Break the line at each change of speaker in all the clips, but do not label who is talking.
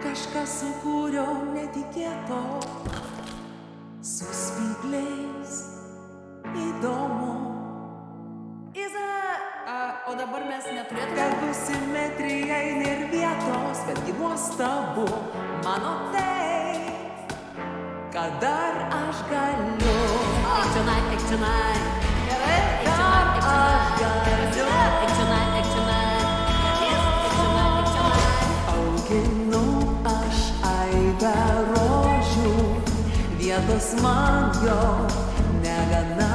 Kažką sukūriau netikėto, su spygliais įdomu.
Iza, o dabar mes neturėtume...
Galbūt simetrijai nėr vietos, betgi nuostabu mano tai, kad dar aš galiu.
Eik čionai. Gerai,
Dar aš galiu.
Eik čionai.
Auginu aš aibę rožių, vietos man jau negana.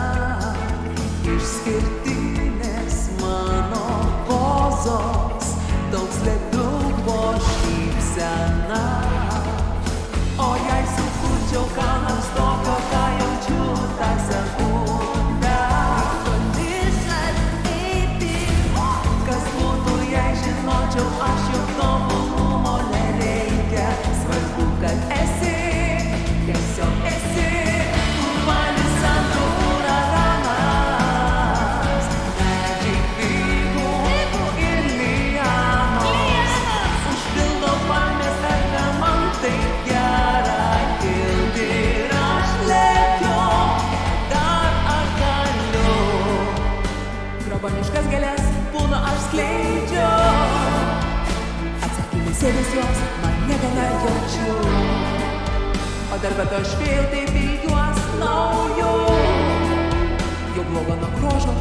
Išskirtinės mano pozos, daug slėptuvo šypsena. O jei sukurčiau ką nors tokio, ką jaučiu tą sekundę, kas būtų, jei žinočiau aš, jog tobulumo nereikia. Svarbu, kad esi, tiesiog esi. Urbanis santo uraganas, medžiai figų ir lianos, užpildo palmės erdvę, man taip gera kilti ir aš lėkiu, dar aš galiu. Groboniškas gėles būna aš skleidžiu, atsakymai sėdės jos, man negana jaučiu. O dar bet aš vėl taip ilgiuos naujo, jau blogo nuo grožio